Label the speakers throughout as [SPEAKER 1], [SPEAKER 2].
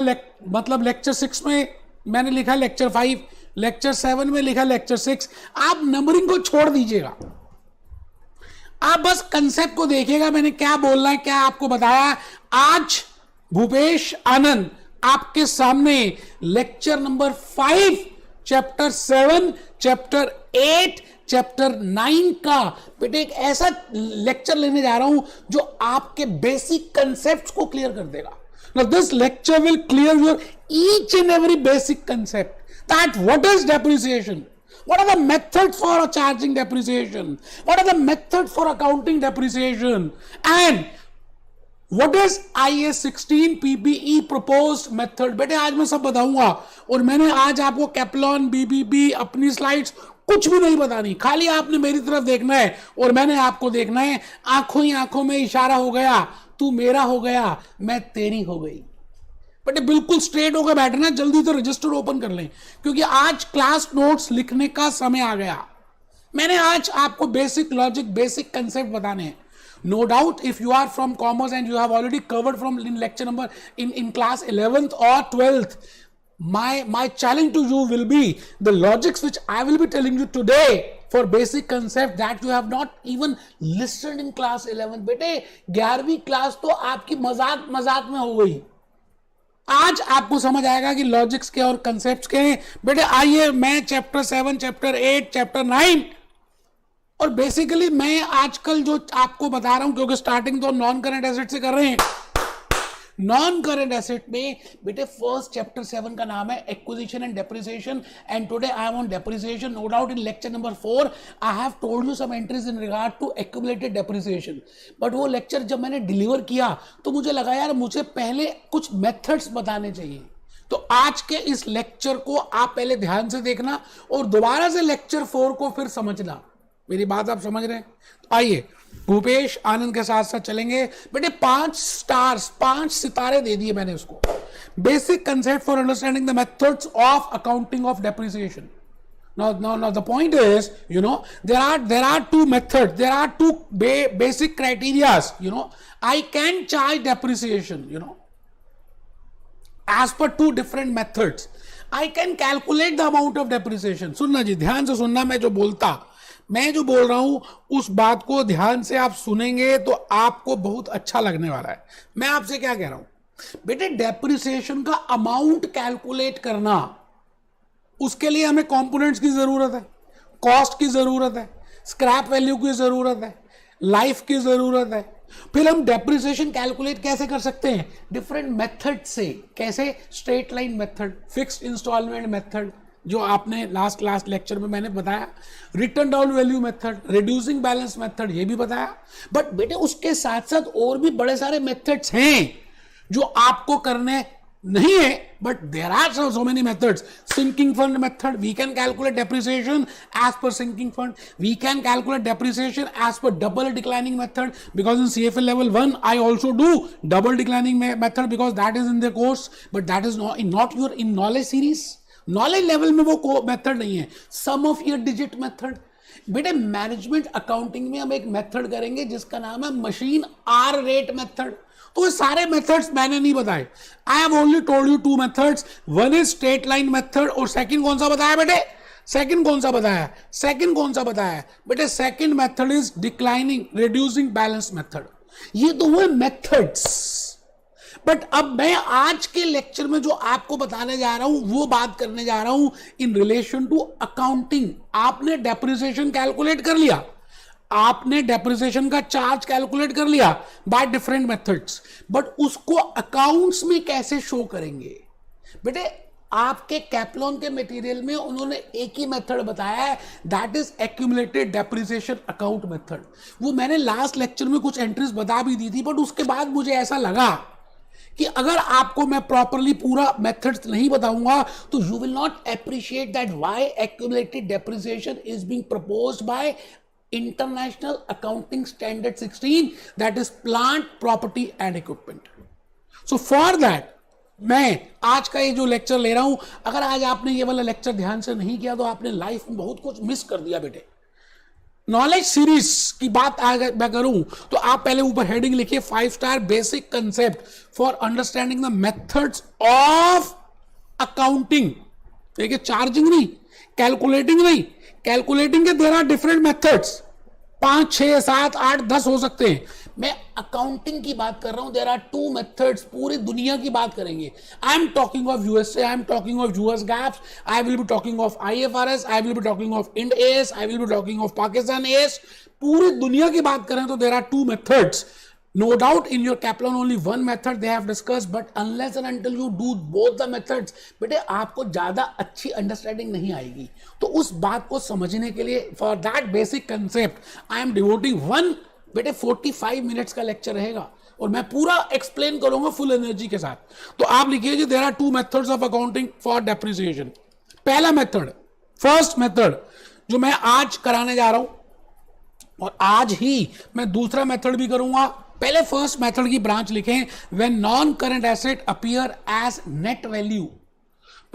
[SPEAKER 1] मतलब लेक्चर 6 में मैंने लिखा लेक्चर 5, लेक्चर 7 में लिखा लेक्चर 6। आप नंबरिंग को छोड़ दीजिएगा, आप बस कंसेप्ट को देखिएगा मैंने क्या बोलना है, क्या आपको बताया। आज भूपेश आनंद आपके सामने lecture number 5, chapter 7, chapter 8, chapter 9 का बेटे एक ऐसा लेक्चर लेने जा रहा हूं जो आपके बेसिक कंसेप्ट्स को क्लियर कर देगा। Now this lecture will clear your each and every basic concept, that what is depreciation, what are the methods for charging depreciation, what are the methods for accounting depreciation, and what is IAS 16 PPE proposed method। बेटे आज मैं सब बताऊंगा, और मैंने आज आपको कैप्लॉन BBB अपनी स्लाइड्स कुछ भी नहीं बतानी, खाली आपने मेरी तरफ देखना है और मैंने आपको देखना है। आंखों ही आंखों में इशारा हो गया, तू मेरा हो गया मैं तेरी हो गई। बेटे बिल्कुल स्ट्रेट होकर बैठना, जल्दी से रजिस्टर ओपन कर लें क्योंकि आज क्लास नोट्स लिखने का समय आ गया। मैंने आज आपको बेसिक लॉजिक, बेसिक कंसेप्ट बताने हैं। No doubt if you are from commerce and you have already covered from in lecture number in class 11th or 12th, my challenge to you will be the logics which I will be telling you today for basic concept that you have not even listened in class 11। बेटे 11वीं class तो आपकी मजाक मजाक में हो गई, आज आपको समझ आएगा कि लॉजिक्स के और कंसेप्ट्स के हैं। बेटे आइए मैं चैप्टर 7, चैप्टर 8, चैप्टर 9 और बेसिकली मैं आजकल जो आपको बता रहा हूं क्योंकि स्टार्टिंग तो नॉन करंट एसेट से कर रहे हैं। नॉन करंट एसेट में बेटे फर्स्ट चैप्टर 7 का नाम है acquisition and depreciation, and today I am on depreciation. No doubt in lecture number 4 I have told you some entries in regard to accumulated depreciation, but वो lecture जब मैंने deliver किया तो मुझे लगा यार मुझे पहले कुछ मेथड्स बताने चाहिए। तो आज के इस लेक्चर को आप पहले ध्यान से देखना और दोबारा से लेक्चर 4 को फिर समझना। मेरी बात आप समझ रहे हैं? तो आइए भूपेश आनंद के साथ साथ चलेंगे। बेटे 5 स्टार्स, 5 सितारे दे दिए मैंने उसको। Basic concept for understanding the methods of accounting of depreciation. Now the point is, there are two methods, there are two basic criterias. I can charge depreciation, as per 2 different methods. I can calculate the amount of depreciation। सुनना जी, ध्यान से सुनना, मैं जो बोल रहा हूं उस बात को ध्यान से आप सुनेंगे तो आपको बहुत अच्छा लगने वाला है। मैं आपसे क्या कह रहा हूं बेटे, डेप्रिसिएशन का अमाउंट कैलकुलेट करना, उसके लिए हमें कंपोनेंट्स की जरूरत है, कॉस्ट की जरूरत है, स्क्रैप वैल्यू की जरूरत है, लाइफ की जरूरत है। फिर हम डेप्रिसिएशन कैलकुलेट कैसे कर सकते हैं? डिफरेंट मेथड से। कैसे? Straight line method, fixed instalment method जो आपने लास्ट लेक्चर में मैंने बताया, written down value method, reducing balance method, ये भी बताया। बट बेटे उसके साथ साथ और भी बड़े सारे मेथड्स हैं जो आपको करने नहीं है, but there are so many methods. Sinking fund method, we can calculate depreciation as per sinking fund, we can calculate depreciation as per double declining method, because in CFL level 1 I also do double declining method because that is in the course, but that is not your in knowledge series। Knowledge level में वो method नहीं है। सम of year digit method. बेटे management accounting में हम एक method करेंगे जिसका नाम है मशीन आर रेट मेथड। तो ये सारे मेथड्स मैंने नहीं बताए, I have only told you 2 methods. One is straight line method और सेकंड कौन सा बताया बेटे? सेकंड कौन सा बताया बेटे? Second method is declining reducing balance method. ये तो हुए मेथड्स। बट अब मैं आज के लेक्चर में जो आपको बताने जा रहा हूं वो बात करने जा रहा हूं इन रिलेशन टू अकाउंटिंग। आपने डेप्रिसिएशन कैलकुलेट कर लिया, आपने डेप्रिसिएशन का चार्ज कैलकुलेट कर लिया बाय डिफरेंट मेथड्स, बट उसको अकाउंट्स में कैसे शो करेंगे? बेटे आपके कैप्लॉन के मटेरियल में उन्होंने एक ही मेथड बताया है, that is accumulated depreciation account method. वो मैंने लास्ट लेक्चर में कुछ एंट्रीज बता भी दी थी, बट उसके बाद मुझे ऐसा लगा कि अगर आपको मैं प्रॉपरली पूरा मेथड्स नहीं बताऊंगा तो you will not appreciate that why accumulated depreciation is being proposed by international accounting standard 16, that is plant property and equipment. So for that मैं आज का ये जो लेक्चर ले रहा हूं, अगर आज आपने ये वाला लेक्चर ध्यान से नहीं किया तो आपने लाइफ में बहुत कुछ मिस कर दिया बेटे। नॉलेज सीरीज की बात अगर मैं करूं तो आप पहले ऊपर हेडिंग लिखिए 5 star basic concept for understanding the methods of accounting. देखिए चार्जिंग नहीं, कैलकुलेटिंग नहीं, कैलकुलेटिंग के देयर आर डिफरेंट मेथड्स, 5 6 7 8 10 हो सकते हैं। मैं अकाउंटिंग की बात कर रहा हूं, देयर आर 2 मेथड्स, पूरी दुनिया की बात करेंगे। I am talking of USA, I am talking of US GAAPs, I will be talking of IFRS, I will be talking of Ind AS, I will be talking of Pakistan AS. पूरी दुनिया की बात करें तो there are 2 methods. No doubt in your Kaplan only one method they have discussed, but unless and until you do both the methods, बेटे आपको ज्यादा अच्छी अंडरस्टैंडिंग नहीं आएगी। तो उस बात को समझने के लिए for that basic concept I am devoting one, बेटे 45 मिनट्स का लेक्चर रहेगा और मैं पूरा एक्सप्लेन करूंगा फुल एनर्जी के साथ। तो आप लिखिए जी there are 2 methods of accounting for depreciation. पहला मेथड, फर्स्ट मेथड जो मैं आज कराने जा रहा हूं और आज ही मैं दूसरा मेथड भी करूंगा। पहले फर्स्ट मेथड की ब्रांच लिखें, when non current asset appear as net value.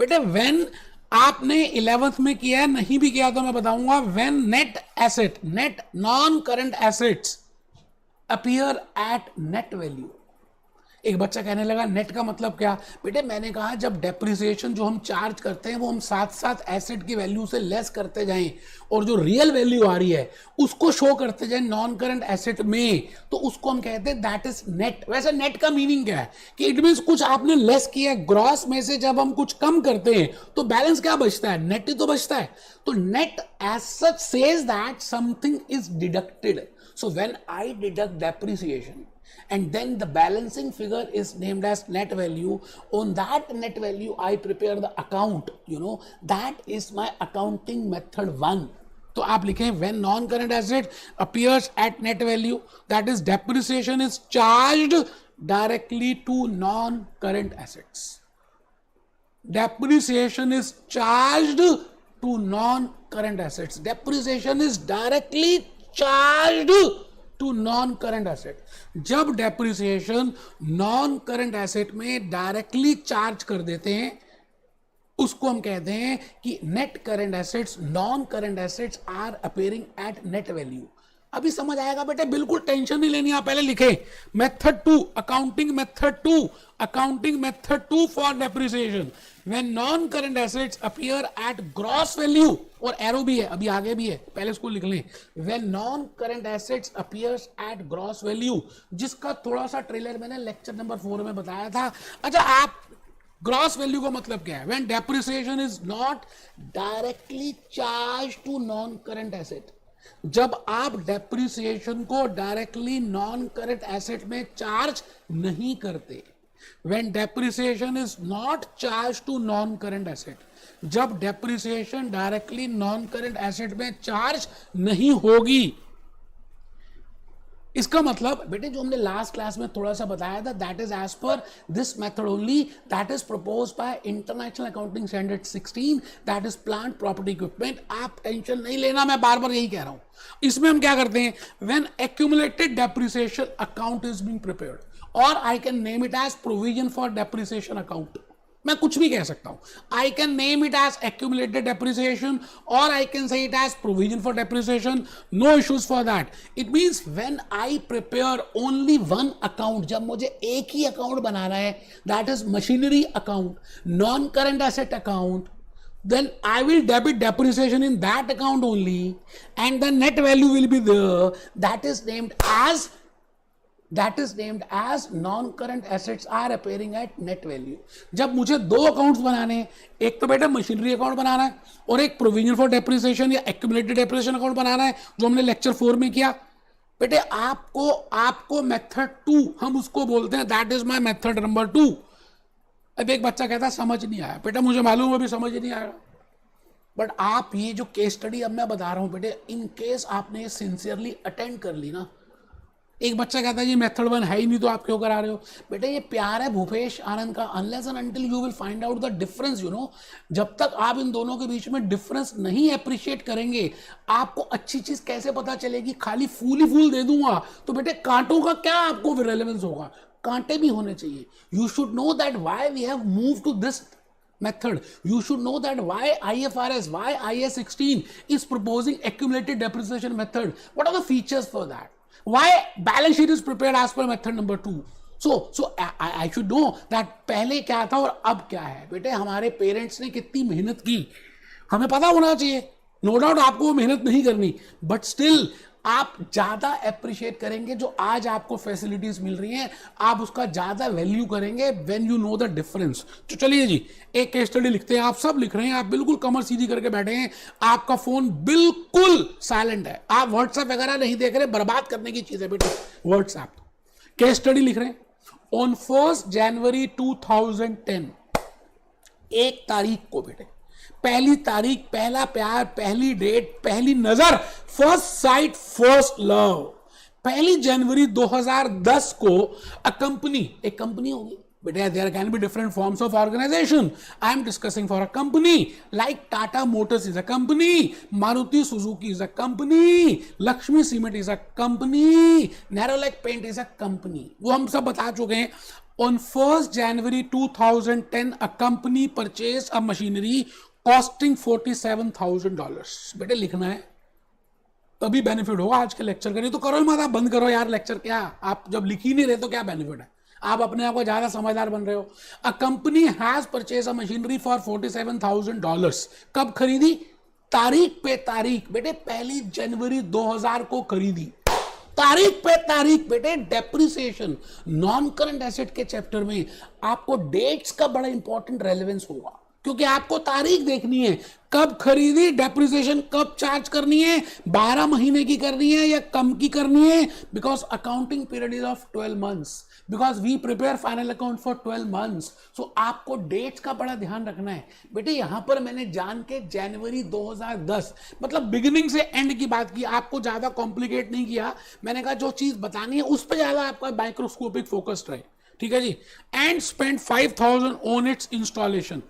[SPEAKER 1] बेटे व्हेन आपने 11th में किया है, नहीं भी किया तो मैं बताऊंगा, when net asset, net non current assets appear eight net value. एक बच्चा कहने लगा नेट का मतलब क्या? बेटे मैंने कहा जब डेप्रिसिएशन जो हम चार्ज करते हैं वो हम साथ साथ एसेट की वैल्यू से लेस करते जाएं और जो रियल वैल्यू आ रही है उसको शो करते जाएं नॉन करंट एसेट में, तो उसको हम कहते हैं दैट इज नेट। वैसे नेट का मीनिंग क्या है कि इट मींस कुछ आपने लेस किया है, ग्रॉस में से जब हम कुछ कम करते हैं तो बैलेंस क्या बचता है? नेट ही तो बचता है। तो net as such says that something is deducted. So when I deduct depreciation and then the balancing figure is named as net value, on that net value I prepare the account, you know, that is my accounting method 1. तो आप लिखें when non current asset appears at net value, that is depreciation is charged directly to non current assets. Depreciation is charged to non current assets. Depreciation is directly charged to non current asset. जब depreciation non current asset में directly charge कर देते हैं उसको हम कहते हैं कि net current assets, non current assets are appearing at net value. अभी समझ आएगा बेटे, बिल्कुल टेंशन नहीं लेनी। आप पहले लिखे method 2, accounting method 2, accounting method 2 for depreciation when non current assets appear eight gross value, और एरो भी है, अभी आगे भी है, पहले इसको लिख लें। When non current assets appears eight gross value, जिसका थोड़ा सा ट्रेलर मैंने लेक्चर नंबर 4 में बताया था। अच्छा, आप ग्रॉस वैल्यू का मतलब क्या है? When depreciation is not directly charge to non current asset. जब आप डेप्रिसिएशन को डायरेक्टली नॉन करंट एसेट में चार्ज नहीं करते, when depreciation is not charged to non current asset, जब depreciation directly non current asset में चार्ज नहीं होगी, इसका मतलब बेटे जो हमने लास्ट क्लास में थोड़ा सा बताया था, that is as per this method only, that is proposed by international accounting standard 16, that is plant property equipment. आप टेंशन नहीं लेना, मैं बार बार यही कह रहा हूं। इसमें हम क्या करते हैं, when accumulated depreciation account is being prepared, और I can name it as provision for depreciation account. मैं कुछ भी कह सकता हूं। I can name it as accumulated depreciation और I can say it as provision for depreciation, no issues for that. It means when I prepare only one account, जब मुझे एक ही अकाउंट बनाना है, that is machinery account, non current asset account, then I will debit depreciation in that account only and the net value will be there, that is named as non-current assets are appearing at net value। जब मुझे 2 accounts बनाने हैं, एक तो बेटा machinery account बनाना है और एक प्रोविजन फॉर डेप्रिसिएशन या एक्यूमुलेटेड डेप्रिसिएशन अकाउंट बनाना है, जो हमने लेक्चर 4 में किया। बेटे आपको मेथड 2 हम उसको बोलते हैं, that is my method number 2। अब एक बच्चा कहता है समझ नहीं आया। बेटा मुझे मालूम है अभी समझ नहीं आएगा, बट आप ये जो केस स्टडी अब मैं बता रहा हूं बेटे, इन केस आपने ये सिंसियरली अटेंड कर ली ना। एक बच्चा कहता है जी मेथड 1 है ही नहीं तो आप क्यों करा रहे हो? बेटे ये प्यार है भूपेश आनंद का, unless and until you will find out the difference, you know. जब तक आप इन दोनों के बीच में डिफरेंस नहीं अप्रिशिएट करेंगे, आपको अच्छी चीज कैसे पता चलेगी? खाली फूल ही फूल दे दूंगा तो बेटे कांटों का क्या आपको रिलेवेंस होगा? कांटे भी होने चाहिए। You should know that why we have move to this method. You should know that why IFRS, why IAS 16 is proposing accumulated depreciation method. What are the features for that? Why balance sheet is prepared as per method number 2? So I should know that पहले क्या था और अब क्या है. बेटे हमारे parents ने कितनी मेहनत की हमें पता होना चाहिए. नो डाउट आपको वो मेहनत नहीं करनी, बट स्टिल आप ज्यादा अप्रिशिएट करेंगे जो आज आपको फैसिलिटीज मिल रही हैं, आप उसका ज्यादा वैल्यू करेंगे when you know the difference. तो चलिए जी एक केस स्टडी लिखते हैं. आप सब लिख रहे हैं, आप बिल्कुल कमर सीधी करके बैठे हैं, आपका फोन बिल्कुल साइलेंट है, आप व्हाट्सएप वगैरह नहीं देख रहे, बर्बाद करने की चीज है बेटे व्हाट्सएप. केस स्टडी लिख रहे हैं. ऑन 1 जनवरी 2010, 1 तारीख को बेटे, पहली तारीख, पहला प्यार, पहली डेट, पहली नजर, फर्स्ट साइट फर्स्ट लव, 1 जनवरी 2010 को अ कंपनी, एक कंपनी होगी बेटा, there can be different forms of organization. I am discussing for a company like Tata motors is a company, Maruti Suzuki is a company, Lakshmi cement is a company, Nerolac paint is a company. वो हम सब बता चुके हैं. On 1 January 2010, a company purchased a machinery costing $47,000. बेटे लिखना है तभी बेनिफिट होगा आज के लेक्चर का, नहीं तो करो मत, आप बंद करो यार लेक्चर. क्या आप जब लिख ही नहीं रहे तो क्या बेनिफिट है, आप अपने आप को ज्यादा समझदार बन रहे हो. A company has purchase a machinery for $47,000. कब खरीदी? तारीख पे तारीख बेटे, 1 जनवरी 2000 को खरीदी. तारीख पे तारीख बेटे. डेप्रिसिएशन नॉन करंट एसेट के चैप्टर में आपको डेट्स का बड़ा इंपॉर्टेंट रेलेवेंस होगा, क्योंकि आपको तारीख देखनी है, कब खरीदी, डेप्रिसिएशन कब चार्ज करनी है, 12 महीने की करनी है या कम की करनी है, because accounting period is of 12 months, because we prepare final account for 12 months. So आपको डेट्स का बड़ा ध्यान रखना है बेटे. यहां पर मैंने जान के जनवरी 2010 मतलब बिगिनिंग से एंड की बात की, आपको ज्यादा कॉम्प्लिकेट नहीं किया. मैंने कहा जो चीज बतानी है उस पर ज्यादा आपका माइक्रोस्कोपिक फोकस्ड रहे, ठीक है जी. And spend 5,000 on its installation.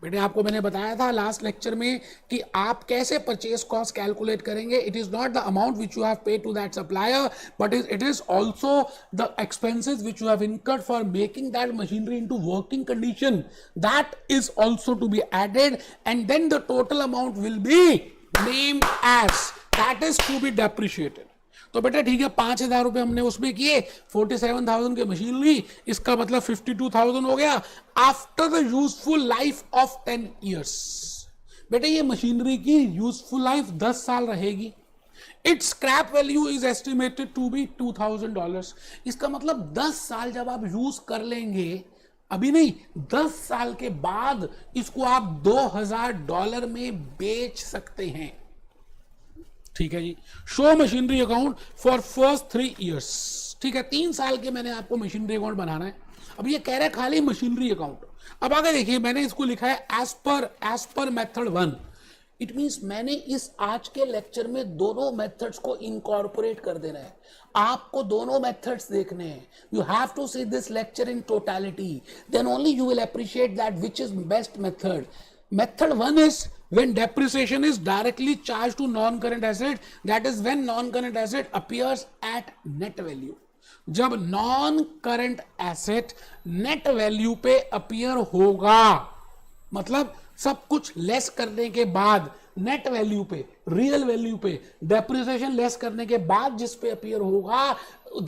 [SPEAKER 1] बेटे आपको मैंने बताया था लास्ट लेक्चर में कि आप कैसे परचेज कॉस्ट कैलकुलेट करेंगे. It is not the amount which you have paid to that supplier, but it is also the expenses which you have incurred for making that machinery into working condition. That is also to be added and then the total amount will be named as that is to be depreciated. तो बेटा ठीक है, 5,000 रुपए हमने उसमें किए, 47,000 की machine ली, इसका मतलब 52,000 हो गया after the useful life of 10 years. बेटे ये मशीनरी की यूजफुल लाइफ 10 साल रहेगी. Its scrap value is estimated to be $2,000. इसका मतलब 10 साल जब आप यूज कर लेंगे, अभी नहीं, 10 साल के बाद इसको आप $2,000 में बेच सकते हैं. ठीक है जी. Show machinery account for first 3 years. ठीक है, 3 साल के मैंने आपको मशीनरी अकाउंट बनाना है. अब ये कह रहा है खाली मशीनरी अकाउंट. अब आगे देखिए, मैंने इसको लिखा है as per method 1. It means मैंने इस आज के लेक्चर में दोनों मेथड्स को इनकॉर्पोरेट कर देना है. आपको दोनों मेथड्स देखने हैं. You have to see this lecture in totality, then only you will appreciate that which is best method. Method 1 is when depreciation is directly charged to non-current asset, that is when non-current asset appears at net value. जब non-current asset net value पे appear होगा, मतलब सब कुछ less करने के बाद net value पे, रियल वैल्यू पे, डेप्रिसिएशन लेस करने के बाद जिस पे अपीयर होगा,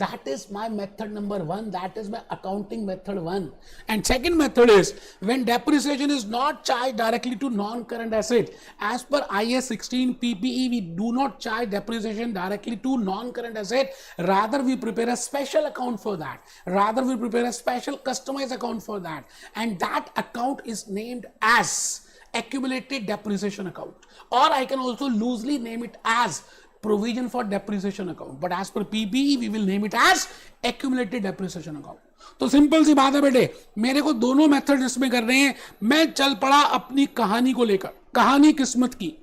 [SPEAKER 1] that is my method number 1, that is my accounting method 1. And second method is when depreciation is not charged directly to non-current asset. As per IAS 16 PPE, we do not charge depreciation directly to non-current asset, rather we prepare a special account for that, rather we prepare a special customized account for that, and that account is named as accumulated depreciation account, or I can also loosely name it as provision for depreciation account, but as per PPE we will name it as accumulated depreciation account. तो simple सी बात है बेटे, मेरे को दोनों method इसमें कर रहे हैं. मैं चल पड़ा अपनी कहानी को लेकर, कहानी किस्मत की.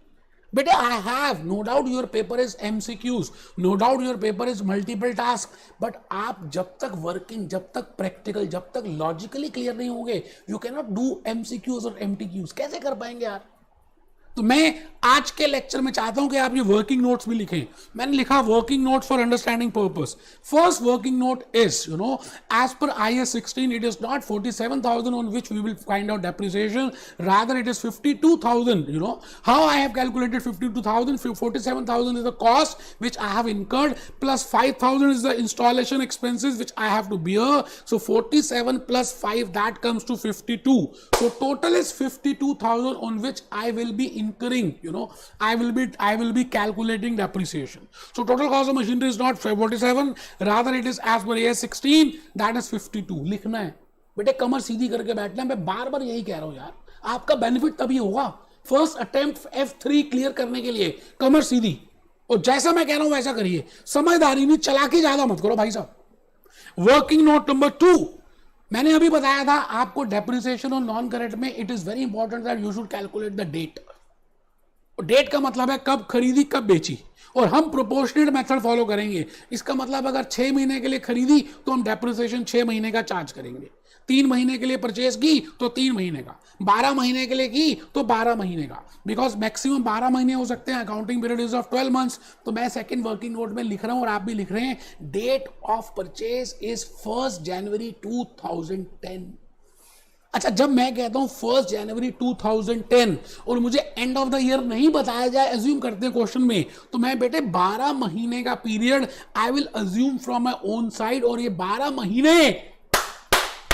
[SPEAKER 1] बेटे I have no doubt your paper is MCQs, no doubt your paper is multiple task, but आप जब तक वर्किंग, जब तक प्रैक्टिकल, जब तक लॉजिकली क्लियर नहीं होंगे, you can not do MCQs और MTQs. कैसे कर पाएंगे यार? तो मैं आज के लेक्चर में चाहता हूं कि आप ये वर्किंग नोट्स भी लिखें. मैंने लिखा working notes for understanding purpose. First working note is, you know, as per IAS 16 it is not 47,000 on which we will find out depreciation, rather it is 52,000. You know how I have calculated 52,000? 47,000 is the cost which I have incurred, plus 5,000 is the installation expenses which I have to bear. So 47 plus 5, that comes to 52. So total is 52,000 on which I will be incurring, you know, I will be calculating depreciation. So total cost of machinery is not 47, rather it is as per AS 16, that is 52. लिखना है बेटे, कमर सीधी करके बैठना है. मैं बार बार यही कह रहा हूं यार, आपका बेनिफिट तभी होगा. फर्स्ट अटेम्प्ट F3 क्लियर करने के लिए कमर सीधी, और जैसा मैं कह रहा हूं वैसा करिए. समझदारी नहीं, चलाकी ज्यादा मत करो भाई साहब. वर्किंग नोट नंबर 2, मैंने अभी बताया था आपको डेप्रिसिएशन और नॉन करेंट में it is very important that you should calculate the date. Date का मतलब है कब खरीदी कब बेची, और हम प्रोपोर्शनेट मेथड फॉलो करेंगे. इसका मतलब अगर 6 महीने के लिए खरीदी तो हम डेप्रिसिएशन 6 महीने का चार्ज करेंगे. 3 महीने के लिए परचेज की तो 3 महीने का, 12 महीने के लिए की तो 12 महीने का, बिकॉज मैक्सिमम 12 महीने हो सकते हैं. Accounting period is of 12 months. तो मैं सेकंड वर्किंग नोट में लिख रहा हूं और आप भी लिख रहे हैं, डेट ऑफ परचेज इज 1 जनवरी 2010. अच्छा, जब मैं कहता हूं 1 जनवरी 2010 और मुझे एंड ऑफ द ईयर नहीं बताया जाए, अज्यूम करते हैं क्वेश्चन में, तो मैं बेटे 12 महीने का period I will assume from my own side, और ये 12 महीने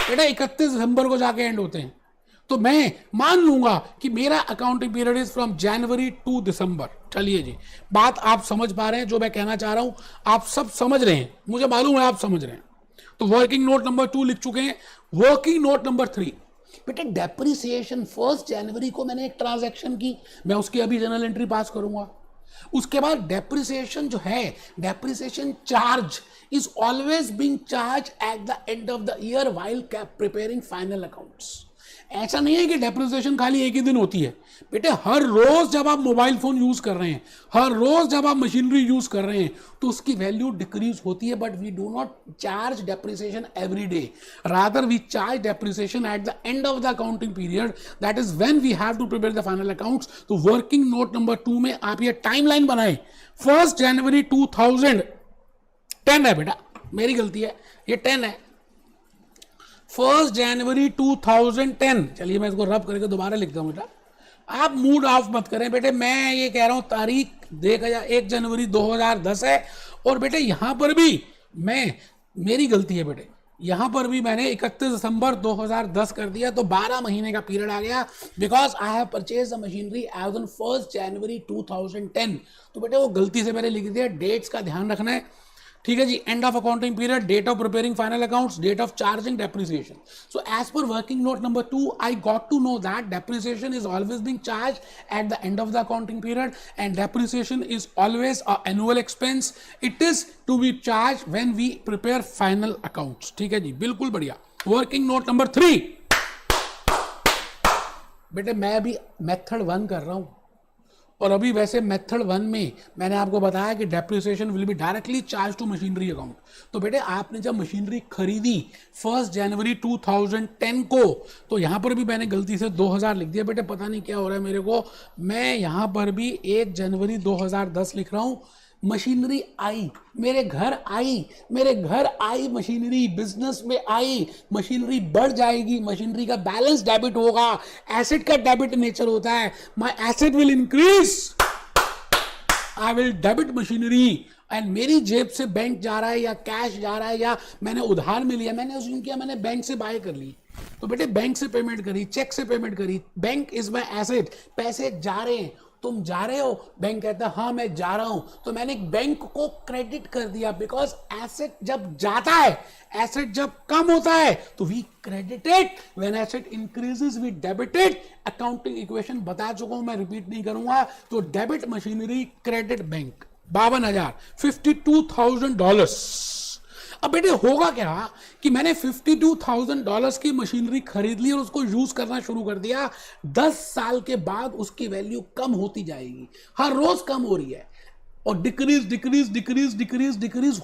[SPEAKER 1] बेटा 31 दिसंबर को जाके एंड होते हैं. तो मैं मान लूंगा कि मेरा accounting period is from January to December. चलिए जी, बात आप समझ पा रहे हैं जो मैं कहना चाह रहा हूं, आप सब समझ रहे हैं, मुझे मालूम है आप समझ रहे हैं. तो वर्किंग नोट नंबर 2 लिख चुके हैं. वर्किंग नोट नंबर 3, बेटे डेप्रिसिएशन 1 जनवरी को मैंने एक ट्रांजैक्शन की, मैं उसकी अभी जर्नल एंट्री पास करूंगा. उसके बाद डेप्रिसिएशन जो है, depreciation charge is always being charge at the end of the year while preparing final accounts. ऐसा नहीं है कि डेप्रिसिएशन खाली एक ही दिन होती है बेटे. हर रोज जब आप मोबाइल फोन यूज कर रहे हैं, हर रोज जब आप मशीनरी यूज कर रहे हैं, तो उसकी वैल्यू डिक्रीज होती है. But we do not charge depreciation every day, rather we charge depreciation at the end of the accounting period, that is when we have to prepare the final accounts. तो working note number 2 में आप ये timeline बनाएं. 1 जनवरी 2010 है बेटा, मेरी गलती है, ये 10 है. 1 जनवरी 2010. चलिए मैं इसको रब करके दोबारा लिखता हूं बेटा, आप मूड ऑफ मत करें बेटे. मैं ये कह रहा हूं तारीख देखा 1 जनवरी 2010 है, और बेटे यहां पर भी मेरी गलती है बेटे, यहां पर भी मैंने 31 दिसंबर 2010 कर दिया, तो 12 महीने का पीरियड आ गया, because I have purchase the machinery as on 1 जनवरी 2010. तो बेटे वो गलती से मैंने लिख दिया. डेट्स का ध्यान रखना है, ठीक है जी. End of accounting period, date of preparing final accounts, date of charging depreciation. So as per working note number 2, I got to know that depreciation is always being charge at the end of the accounting period, and depreciation is always a annual expense. It is to be charge when we prepare final accounts. ठीक है जी, बिल्कुल बढ़िया. Working note number 3, बेटे मैं अभी method 1 कर रहा हूं, और अभी वैसे मेथड 1 में मैंने आपको बताया कि depreciation will be directly charge to machinery account. तो बेटे आपने जब मशीनरी खरीदी 1 जनवरी 2010 को, तो यहां पर भी मैंने गलती से 2000 लिख दिया. बेटे पता नहीं क्या हो रहा है मेरे को, मैं यहां पर भी 1 जनवरी 2010 लिख रहा हूं. मशीनरी आई, मेरे घर आई मशीनरी, बिजनेस में आई मशीनरी, बढ़ जाएगी, मशीनरी का बैलेंस डेबिट होगा. एसेट का डेबिट नेचर होता है. My asset will increase, I will debit machinery, and मेरी जेब से बैंक जा रहा है या कैश जा रहा है या मैंने उधार में लिया, मैंने उसने किया, मैंने बैंक से बाय कर ली. तो बेटे बैंक से पेमेंट करी, चेक से पेमेंट करी, बैंक इज माय एसेट. पैसे जा रहे हैं, तुम जा रहे हो, बैंक कहता है हाँ मैं जा रहा हूं, तो मैंने बैंक को क्रेडिट कर दिया. बिकॉज एसेट जब जाता है, एसेट जब कम होता है तो we credited, when asset increases we debited. Accounting equation बता चुका हूं, मैं रिपीट नहीं करूंगा. तो डेबिट मशीनरी, क्रेडिट बैंक. 52,000, $52,000. अब बेटे होगा क्या कि मैंने $52,000 की मशीनरी खरीद ली और उसको यूज करना शुरू कर दिया. 10 साल के बाद उसकी वैल्यू कम होती जाएगी, हर रोज कम हो रही है, और डिक्रीज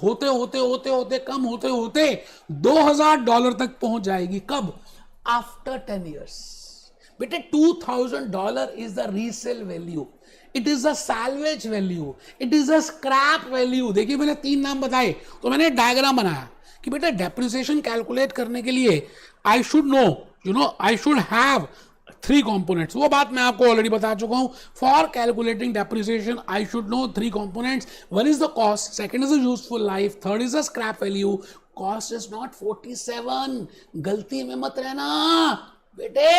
[SPEAKER 1] होते होते कम होते $2,000 तक पहुंच जाएगी. कब? After 10 years. बेटे $2000 is the resale value, it is the salvage value, it is the scrap value. देखिए मैंने 3 नाम बताए, तो मैंने डायग्राम बनाया कि बेटा डेप्रिसिएशन कैलकुलेट करने के लिए I should know I should have 3 components। वो बात मैं आपको ऑलरेडी बता चुका हूं। For calculating depreciation I should know 3 components। One is the cost, second is the useful life, third is the scrap value. Cost is not 47, गलती में मत रहना बेटे,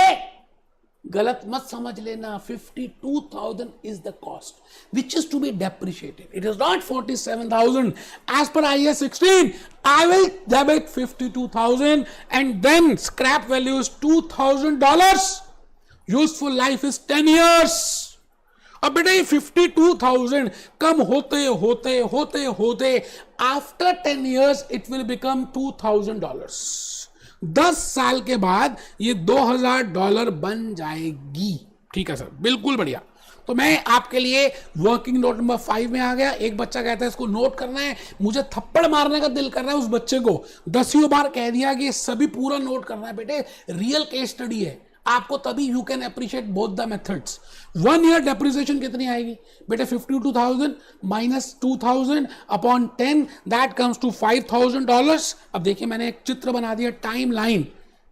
[SPEAKER 1] गलत मत समझ लेना। 52,000 is the cost which is to be depreciated. It is not 47,000. As per IAS 16, I will debit 52,000 and then scrap value is $2,000. Useful life is 10 years. अब बेटा ये 52,000 कम होते होते होते होते after 10 years it will become $2,000. 10 साल के बाद ये $2,000 बन जाएगी। ठीक है सर, बिल्कुल बढ़िया। तो मैं आपके लिए वर्किंग नोट नंबर 5 में आ गया। एक बच्चा कहता है इसको नोट करना है, मुझे थप्पड़ मारने का दिल कर रहा है उस बच्चे को। 10 बार कह दिया कि सभी पूरा नोट करना है। बेटे रियल केस स्टडी है, आपको तभी you can appreciate both the methods. 1 year depreciation कितनी आएगी बेटे? 52,000 minus 2,000 upon 10, that comes to $5,000। अब देखिए मैंने एक चित्र बना दिया, टाइम लाइन,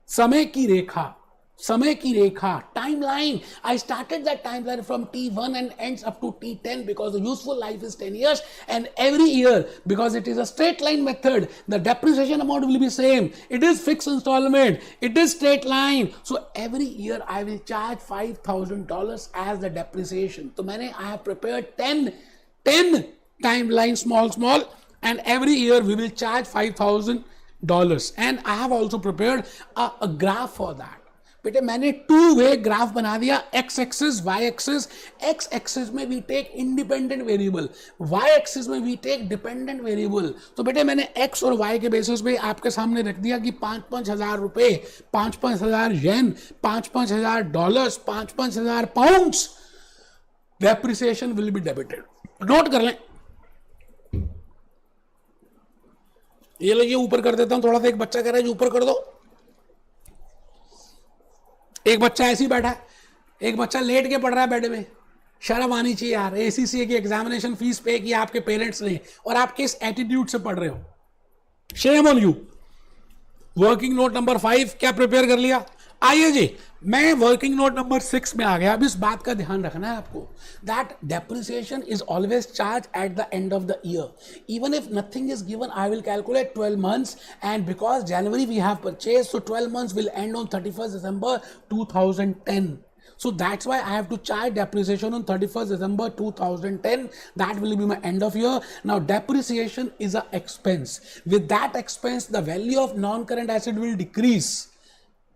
[SPEAKER 1] समय की रेखा, समय की रेखा, time line. I started that time line from T1 and ends up to T10 because the useful life is 10 years, and every year, because it is a straight line method, the depreciation amount will be same. It is fixed installment, it is straight line, so every year I will charge $5,000 as the depreciation. तो मैंने I have prepared 10 timeline small, and every year we will charge $5,000, and I have also prepared a graph for that. बेटे मैंने 2-way graph बना दिया, x axis y axis. x axis में we take independent variable, y axis में we take dependent variable. तो बेटे मैंने x और y के बेसिस पे आपके सामने रख दिया कि 5-5 हजार रुपए, 5-5 हजार येन, 5-5 हजार डॉलर्स, 5-5 हजार pounds depreciation will be debited. Note कर लें, ये लो, ये ऊपर कर देता हूं थोड़ा सा। एक बच्चा कह रहा है ऊपर कर दो। एक बच्चा ऐसे ही बैठा है, एक बच्चा लेट के पढ़ रहा है बेड में। शर्म आनी चाहिए यार, ACCA की एग्जामिनेशन फीस पे की आपके पेरेंट्स ने, और आप किस एटीट्यूड से पढ़ रहे हो। Shame on you. Working note number 5 क्या प्रिपेयर कर लिया? आइए जी, मैं वर्किंग नोट नंबर 6 में आ गया। अब इस बात का ध्यान रखना है आपको, that depreciation is always charge at the end of the year. Even if nothing is given, I will calculate 12 months, and because January we have purchased, so 12 months will end on 31st December 2010. So that's why I have to charge depreciation on 31st December 2010. That will be my end of year. Now depreciation is an expense. With that expense, the value of non-current asset will decrease.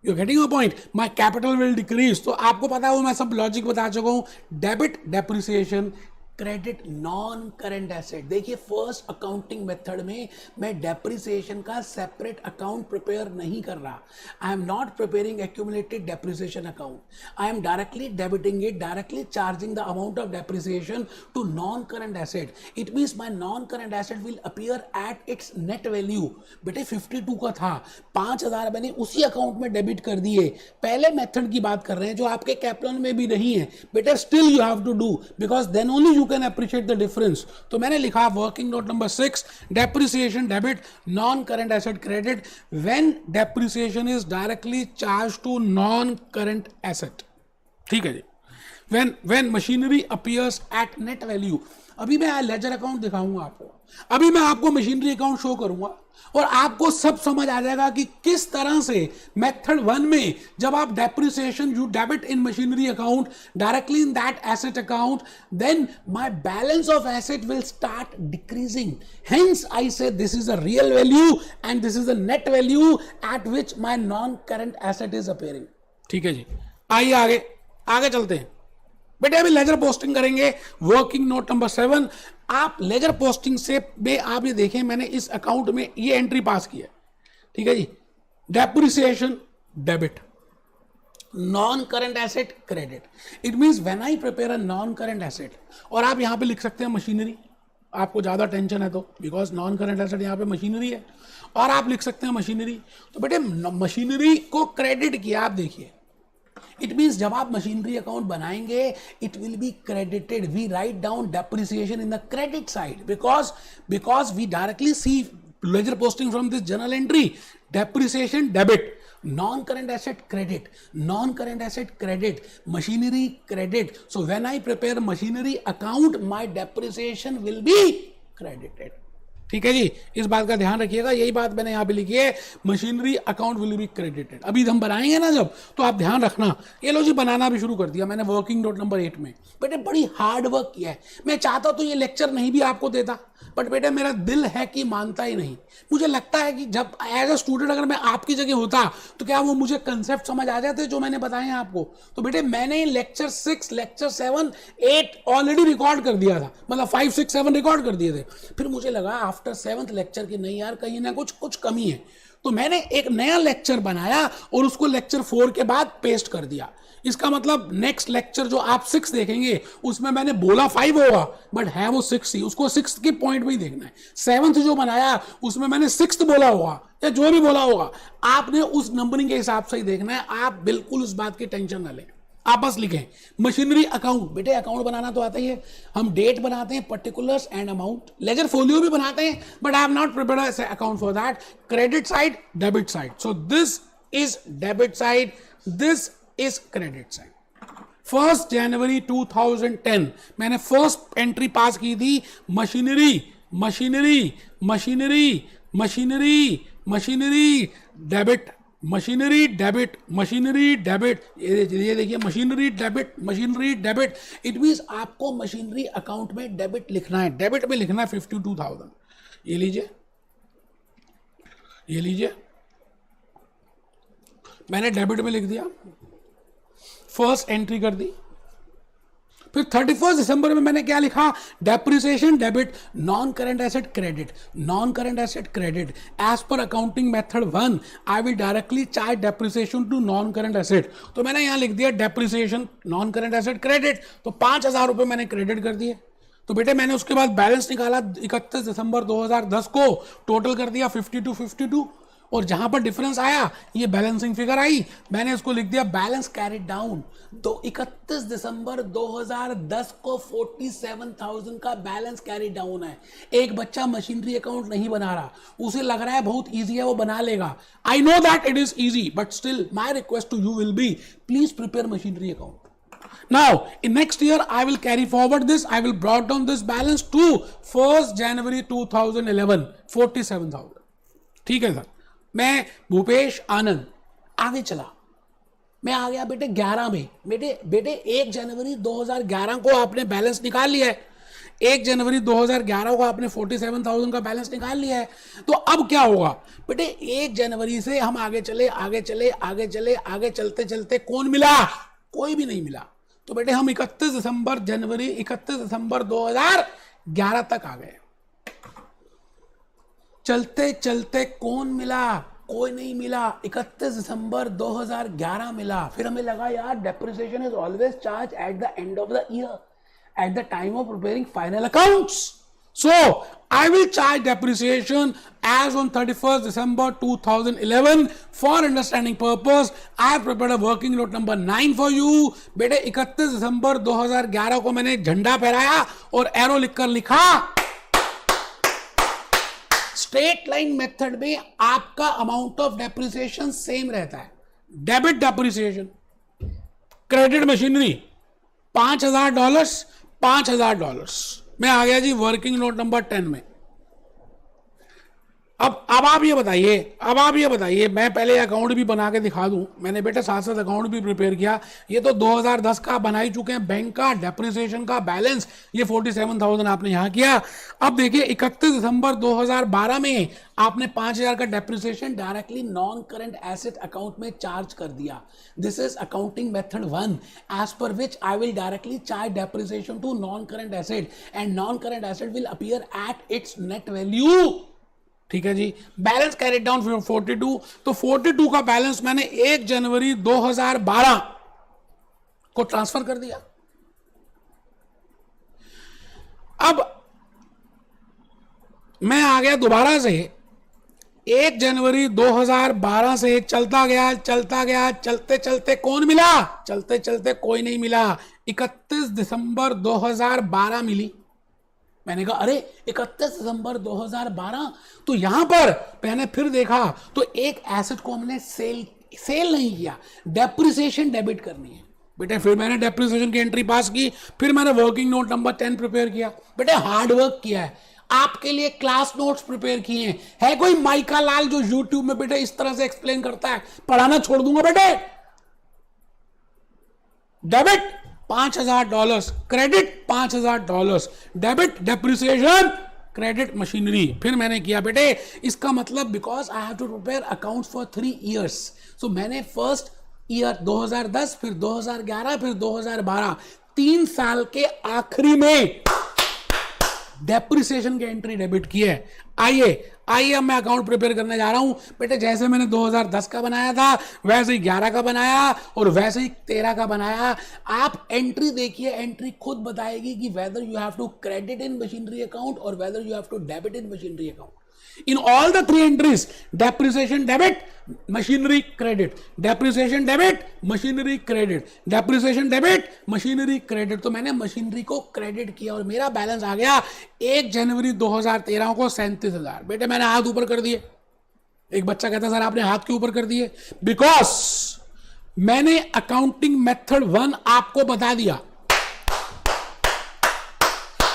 [SPEAKER 1] You're getting your point? My capital will decrease. तो आपको पता है, वो मैं सब logic बता चुका हूं। Debit depreciation, credit non current asset. देखिए फर्स्ट अकाउंटिंग मेथड में मैं डेप्रिसिएशन का सेपरेट अकाउंट प्रिपेयर नहीं कर रहा। I am not preparing accumulated depreciation account, I am directly debiting it, directly charging the amount of depreciation to non current asset. It means my non current asset will appear at its net value. बेटे 52 का था, 5,000 मैंने उसी account में debit कर दिए। पहले method की बात कर रहे हैं जो आपके कैपिटल में भी नहीं है। बेटे still you have to do, because then only you can appreciate the difference. तो मैंने लिखा working note number 6, depreciation debit, non-current asset credit when depreciation is directly charged to non-current asset. ठीक है जी। when machinery appears at net value। अभी मैं ledger account दिखाऊंगा आपको, अभी मैं आपको मशीनरी अकाउंट शो करूंगा और आपको सब समझ आ जाएगा कि किस तरह से मेथड 1 में जब आप depreciation you debit in machinery account directly in that asset account, then my balance of asset will start decreasing. Hence I say this is the real value and this is the net value at which my non current asset is appearing. ठीक है जी, आइए आगे चलते हैं। बेटे अभी ledger posting करेंगे, वर्किंग नोट नंबर 7। आप लेजर पोस्टिंग से में आप ये देखें, मैंने इस अकाउंट में ये एंट्री पास की है। ठीक है जी, depreciation debit, non current asset credit. It means when I prepare a non current asset, और आप यहां पे लिख सकते हैं मशीनरी, आपको ज्यादा टेंशन है तो, बिकॉज नॉन करंट एसेट यहां पे मशीनरी है, और आप लिख सकते हैं मशीनरी। तो बेटे मशीनरी को क्रेडिट किया, आप देखिए इट मीन्स जब आप मशीनरी अकाउंट बनाएंगे it will be credited. We write down depreciation in the credit side because we directly see ledger posting from this journal entry. Depreciation debit, non-current asset credit, non-current asset credit, machinery credit. So when I prepare machinery account, my depreciation will be credited. ठीक है जी, इस बात का ध्यान रखिएगा. यही बात मैंने यहां पे लिखी है, machinery account will be credited. अभी हम बनाएंगे ना जब, तो आप ध्यान रखना. ये लो जी, बनाना भी शुरू कर दिया मैंने वर्किंग नोट नंबर 8 में. बेटे बड़ी हार्ड वर्क किया है. मैं चाहता तो ये लेक्चर नहीं भी आपको देता, बट बेटे मेरा दिल है कि मानता ही नहीं. मुझे लगता है कि जब एज अ स्टूडेंट अगर मैं आपकी जगह होता तो क्या वो मुझे कंसेप्ट समझ आ जाते जो मैंने बताए हैं आपको. तो बेटे मैंने लेक्चर 6, लेक्चर 7, 8 ऑलरेडी रिकॉर्ड कर दिया था. मतलब 5, 6, 7 रिकॉर्ड कर दिए थे. फिर मुझे लगा आफ्टर 7th लेक्चर की नहीं यार, कहीं ना कुछ कमी है. तो मैंने एक नया लेक्चर बनाया और उसको लेक्चर 4 के बाद पेस्ट कर दिया. इसका मतलब नेक्स्ट लेक्चर जो आप 6 देखेंगे उसमें मैंने बोला 5 होगा, बट है वो 6 ही. उसको 6 के पॉइंट में ही देखना है. 7th जो बनाया उसमें मैंने 6th बोला होगा या जो भी बोला होगा, आपने उस नंबरिंग के हिसाब से ही देखना है. आप बिल्कुल उस बात की टेंशन ना लें. आप बस लिखें मशीनरी अकाउंट. बेटे अकाउंट बनाना तो आता ही है. हम डेट बनाते हैं, particulars and amount. Ledger folio भी बनाते हैं, but I have not prepared account for that. Credit side, debit side. So this is debit side, this is credit side. 1 जनवरी 2010 मैंने फर्स्ट एंट्री पास की थी. Machinery machinery machinery machinery machinery debit, machinery debit, machinery debit. ये देखिए machinery debit, machinery debit. It means आपको machinery account में debit लिखना है. Debit में लिखना है 52,000. ये लीजिए, ये लीजिए, मैंने डेबिट में लिख दिया. फर्स्ट एंट्री कर दी. फिर 31 दिसंबर में मैंने क्या लिखा? Depreciation debit, non current asset credit, non current asset credit. As per accounting method 1 I will directly charge depreciation to non current asset. तो मैंने यहां लिख दिया depreciation non current asset credit. तो 5,000 रुपए मैंने क्रेडिट कर दिए. तो बेटे मैंने उसके बाद बैलेंस निकाला 31 दिसंबर 2010 को, टोटल कर दिया 52 और जहां पर डिफरेंस आया ये बैलेंसिंग फिगर आई. मैंने इसको लिख दिया बैलेंस कैरिड डाउन. तो 31 दिसंबर 2010 को 47,000 का बैलेंस कैरी डाउन है. एक बच्चा मशीनरी अकाउंट नहीं बना रहा, उसे लग रहा है बहुत इजी है, वो बना लेगा. I know that it is easy, but still my request to you will be please prepare machinery account. Now, in next year, I will carry forward this. I will brought down this balance to 1st January 2011, 47,000. ठीक है sir. मैं भूपेश आनंद आगे चला. मैं आ गया बेटे 11 में. बेटे 1 जनवरी 2011 को आपने बैलेंस निकाल लिया है. 1 जनवरी 2011 को आपने 47,000 का बैलेंस निकाल लिया है. तो अब क्या होगा बेटे? 1 जनवरी से हम आगे चले, आगे चले, आगे चले, आगे चलते चलते कौन मिला? कोई भी नहीं मिला. तो बेटे हम 31 दिसंबर 2011 तक आ गए. चलते चलते कौन मिला? कोई नहीं मिला. 31 दिसंबर 2011 मिला. फिर हमें लगा यार depreciation is always charge at the end of the year, at the time of preparing final accounts. So I will charge depreciation as on 31st December 2011. For understanding purpose, I have prepared a working note number 9 for you. बेटे 31 दिसंबर 2011 को मैंने झंडा फहराया और arrow लिखकर लिखा. Straight line method में आपका अमाउंट ऑफ डेप्रिसिएशन सेम रहता है. Debit depreciation, credit machinery $5,000, $5,000. मैं आ गया जी वर्किंग नोट नंबर 10 में. अब आप ये बताइए, मैं पहले अकाउंट भी बना के दिखा दूं. मैंने बेटे साथ साथ अकाउंट भी प्रिपेयर किया. ये तो 2010 का बना ही चुके हैं. बैंक का डेप्रिसिएशन का बैलेंस ये 47,000 आपने यहां किया. अब देखिए 31 दिसंबर 2012 में आपने 5,000 का depreciation directly non current asset account में चार्ज कर दिया. This is accounting method 1 as per which I will directly charge depreciation to non current asset and non current asset will appear at its net value. ठीक है जी. Balance carried down 42. तो 42 का balance मैंने 1 जनवरी 2012 को transfer कर दिया. अब मैं आ गया दोबारा से 1 जनवरी 2012 से चलता गया चलते चलते कौन मिला? चलते चलते कोई नहीं मिला। 31 दिसंबर 2012 मिली। मैंने कहा अरे 31 दिसंबर 2012, तो यहां पर मैंने फिर देखा तो एक एसेट को हमने सेल नहीं किया, डेप्रिसिएशन डेबिट करनी है बेटे। फिर मैंने डेप्रिसिएशन की एंट्री पास की, फिर मैंने वर्किंग नोट नंबर 10 प्रिपेयर किया। बेटे हार्ड वर्क किया है, आपके लिए क्लास नोट्स प्रिपेयर किए हैं। है कोई माइका लाल जो यूट्यूब में बेटे इस तरह से एक्सप्लेन करता है? पढ़ाना छोड़ दूंगा बेटे। Debit $5000, credit $5000, debit depreciation, credit machinery. फिर मैंने किया बेटे, इसका मतलब because I have to prepare accounts for 3 years, so मैंने फर्स्ट ईयर 2010, फिर 2011, फिर 2012, 3 साल के आखिरी में डेप्रिसिएशन की एंट्री डेबिट की है। आइए अब मैं अकाउंट प्रिपेयर करने जा रहा हूं बेटे। जैसे मैंने 2010 का बनाया था वैसे ही 11 का बनाया और वैसे ही 13 का बनाया। आप एंट्री देखिए, एंट्री खुद बताएगी कि whether you have to credit in machinery account और whether you have to debit in machinery account. In all the 3 entries, depreciation debit, machinery credit, depreciation debit, machinery credit, depreciation debit, machinery credit। तो मैंने machinery को credit किया और मेरा balance आ गया 1 जनवरी 2013 को 37,000। बेटे मैंने हाथ ऊपर कर दिए। एक बच्चा कहता सर आपने हाथ क्यों ऊपर कर दिए? बिकॉज मैंने अकाउंटिंग मेथड 1 आपको बता दिया।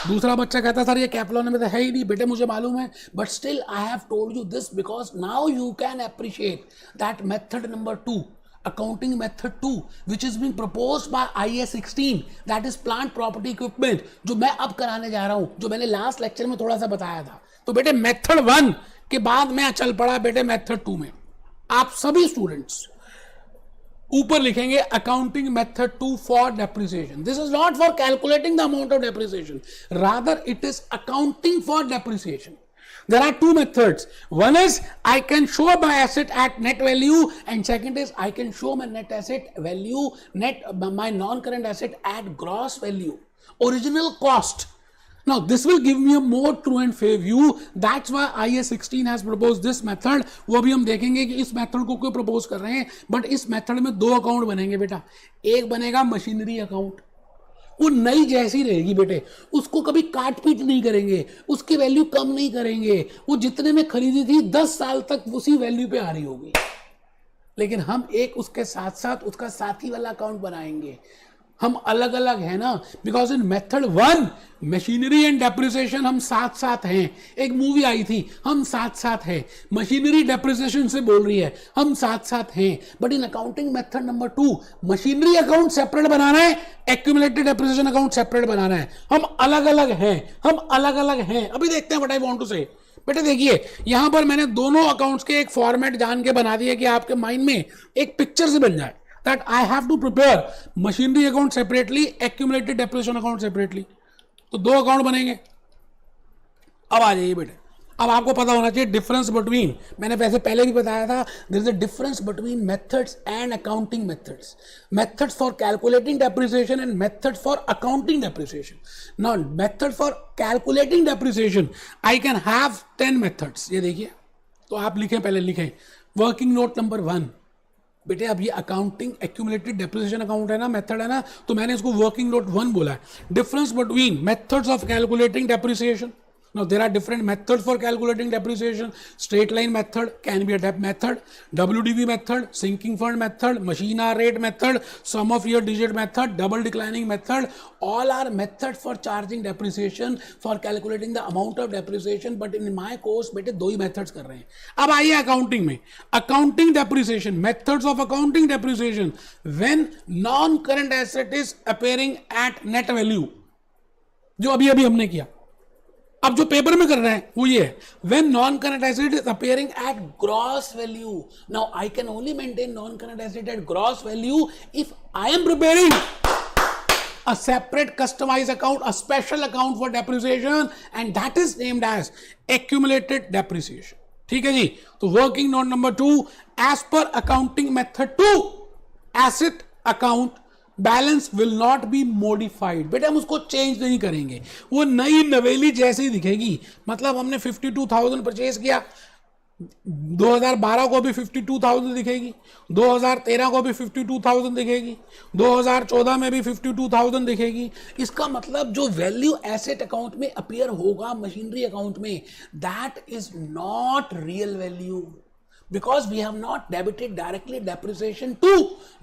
[SPEAKER 1] दूसरा बच्चा कहता सर ये कैपलॉन में तो है ही नहीं। बेटे मुझे मालूम है, but still I have told you this because now you can appreciate that method number 2, accounting method 2, which is being proposed by IAS 16, that is plant property equipment, जो मैं अब कराने जा रहा हूं, जो मैंने लास्ट लेक्चर में थोड़ा सा बताया था। तो बेटे मेथड 1 के बाद मैं चल पड़ा बेटे मेथड 2 में। आप सभी स्टूडेंट्स ऊपर लिखेंगे accounting method 2 for depreciation. This is not for calculating the amount of depreciation, rather it is accounting for depreciation. There are 2 methods. One is I can show my asset at net value, and second is I can show my net asset value, my non-current asset at gross value, original cost. Now this will give me a more true and fair view. That's why IAS 16 has proposed this method. वो भी हम देखेंगे कि इस method को क्यों propose कर रहे हैं। बट इस मेथड में 2 अकाउंट बनेंगे बेटा। एक बनेगा मशीनरी अकाउंट, वो नई जैसी रहेगी बेटे, उसको कभी काट पीट नहीं करेंगे, उसकी वैल्यू कम नहीं करेंगे, वो जितने में खरीदी थी 10 साल तक उसी वैल्यू पे आ रही होगी। लेकिन हम एक उसके साथ साथ उसका साथी वाला अकाउंट बनाएंगे। हम अलग अलग है ना, because in method 1 machinery and depreciation हम साथ साथ हैं। एक मूवी आई थी हम साथ साथ हैं, मशीनरी डेप्रिसिएशन से बोल रही है हम साथ साथ हैं। But in accounting method number 2 machinery account separate बनाना है, एक्यूमुलेटेड डेप्रिसिएशन अकाउंट सेपरेट बनाना है। हम अलग अलग हैं, हम अलग अलग हैं। अभी देखते हैं व्हाट आई वांट टू से। बेटे देखिए यहां पर मैंने दोनों अकाउंट्स के एक फॉर्मेट जान के बना दिया कि आपके माइंड में एक पिक्चर से बन जाए that I have to prepare machinery account separately, accumulated depreciation account separately। तो 2 अकाउंट बनेंगे। अब आ जाइए बेटे, अब आपको पता होना चाहिए डिफरेंस बिटवीन, मैंने वैसे पहले भी बताया था, there is a difference between methods and accounting methods. Methods for calculating depreciation and method for accounting depreciation. Now method for calculating depreciation I can have 10 methods. ये देखिए, तो आप लिखें, पहले लिखें वर्किंग नोट नंबर 1। बेटे अब ये अकाउंटिंग एक्यूमुलेटेड डेप्रिसिएशन अकाउंट है ना, मेथड है ना, तो मैंने इसको वर्किंग नोट 1 बोला है। Difference between methods of calculating depreciation. Now there are different methods for calculating depreciation. Straight line method can be a debt method, WDV method, sinking fund method, machine hour rate method, sum of year digit method, double declining method. All are methods for charging depreciation, for calculating the amount of depreciation. But in my course बेटे 2 ही methods कर रहे हैं। अब आइए accounting में, accounting depreciation, methods of accounting depreciation when non-current asset is appearing at net value, जो अभी अभी हमने किया। अब जो पेपर में कर रहे हैं वो ये है, when non-current asset is appearing at gross value. Now I can only maintain non-current asset at gross value if I am preparing a separate customized account, a special account for depreciation, and that is named as accumulated depreciation. ठीक है जी। तो working note number 2, as per accounting method 2, asset account balance will not be modified. बेटे हम उसको change नहीं करेंगे, वो नई नवेली जैसे ही दिखेगी। मतलब हमने 52,000 परचेज किया, 2012 को भी 52,000 दिखेगी, 2013 को भी 52,000 दिखेगी, 2014 में भी 52,000 दिखेगी। इसका मतलब जो वैल्यू एसेट अकाउंट में अपीयर होगा मशीनरी अकाउंट में, that is not real value, because we have not debited directly depreciation to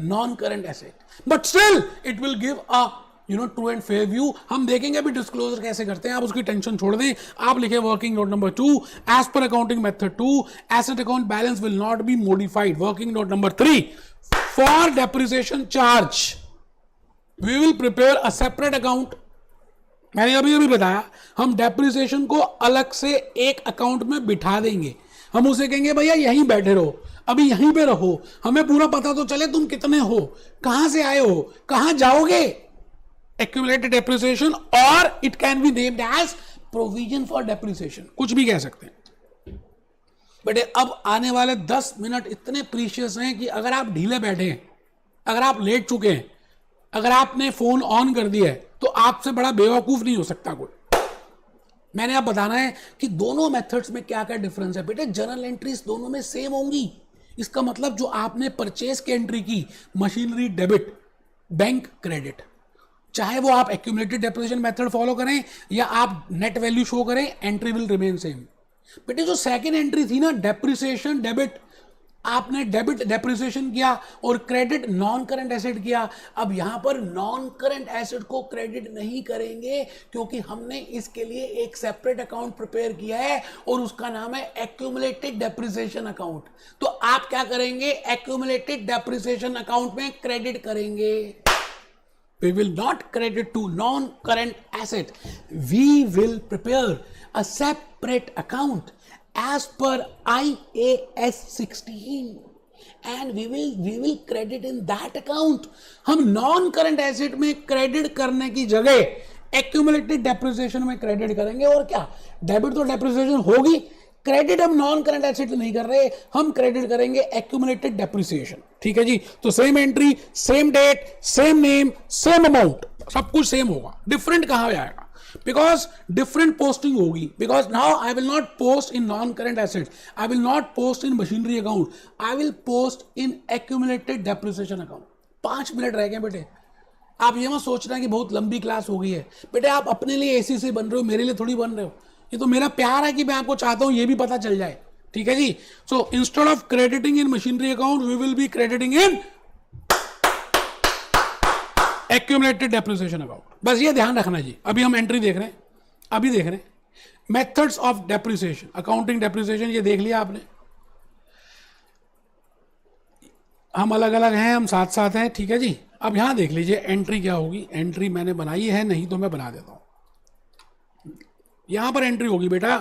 [SPEAKER 1] non-current asset, but still it will give a true and fair view। हम देखेंगे अभी disclosure कैसे करते हैं, आप उसकी टेंशन छोड़ दें। आप लिखे working note number 2, as per accounting method 2 asset account balance will not be modified. Working note number 3, for depreciation charge we will prepare a separate account. मैंने अभी बताया, हम डेप्रिसिएशन को अलग से एक अकाउंट में बिठा देंगे। हम उसे कहेंगे भैया यहीं बैठे रहो, अभी यहीं पे रहो, हमें पूरा पता तो चले तुम कितने हो, कहां से आए हो, कहां जाओगे। एक्यूमुलेटेड डेप्रिसिएशन, और it can be named as provision for depreciation, कुछ भी कह सकते हैं। बेटे अब आने वाले 10 मिनट इतने प्रीशियस हैं कि अगर आप ढीले बैठे हैं, अगर आप लेट चुके हैं, अगर आपने फोन ऑन कर दिया है, तो आपसे बड़ा बेवकूफ नहीं हो सकता कोई। मैंने आप बताना है कि दोनों मेथड्स में क्या क्या डिफरेंस है। बेटे जर्नल एंट्रीज दोनों में सेम होंगी। इसका मतलब जो आपने परचेज की एंट्री की, मशीनरी डेबिट, बैंक क्रेडिट, चाहे वो आप एक्यूमुलेटेड डेप्रिसिएशन मेथड फॉलो करें या आप नेट वैल्यू शो करें, एंट्री विल रिमेन सेम। बेटे जो सेकंड एंट्री थी ना, डेप्रिसिएशन डेबिट, आपने डेबिट डेप्रिसिएशन किया और क्रेडिट नॉन करंट एसेट किया। अब यहां पर नॉन करंट एसेट को क्रेडिट नहीं करेंगे, क्योंकि हमने इसके लिए एक सेपरेट अकाउंट प्रिपेयर किया है और उसका नाम है एक्यूमुलेटेड डेप्रिसिएशन अकाउंट। तो आप क्या करेंगे, एक्यूमुलेटेड डेप्रिसिएशन अकाउंट में क्रेडिट करेंगे। We will not credit to non-current asset. We will prepare a separate account as per IAS 16 and we will credit in that account। हम non-current asset में credit करने की जगह एक्यूमुलेटेड डेप्रिसिएशन में credit करेंगे। और क्या, डेबिट तो डेप्रिसिएशन होगी, क्रेडिट हम नॉन करंट एसेट नहीं कर रहे, हम क्रेडिट करेंगे एक्यूमुलेटेड डेप्रिसिएशन। ठीक है जी, तो same entry, same date, same name, same amount, सब कुछ सेम होगा। डिफरेंट कहां आएगा, बिकॉज डिफरेंट पोस्टिंग होगी। Because now I will not post in non current asset, I will not post in machinery account, I will post in accumulated depreciation account. 5 minute रह गए बेटे। आप ये मत सोचना कि बहुत लंबी क्लास हो गई है। बेटे आप अपने लिए एसी से बन रहे हो, मेरे लिए थोड़ी बन रहे हो। ये तो मेरा प्यार है कि मैं आपको चाहता हूं ये भी पता चल जाए। ठीक है जी, so instead of crediting in machinery account we will be crediting in accumulated depreciation account. बस ये ध्यान रखना जी। अभी हम एंट्री देख रहे हैं, अभी देख रहे हैं methods of depreciation, accounting depreciation, ये देख लिया आपने। हम अलग अलग हैं, हम साथ साथ हैं। ठीक है जी, अब यहां देख लीजिए एंट्री क्या होगी। एंट्री मैंने बनाई है, नहीं तो मैं बना देता हूं। यहां पर एंट्री होगी बेटा,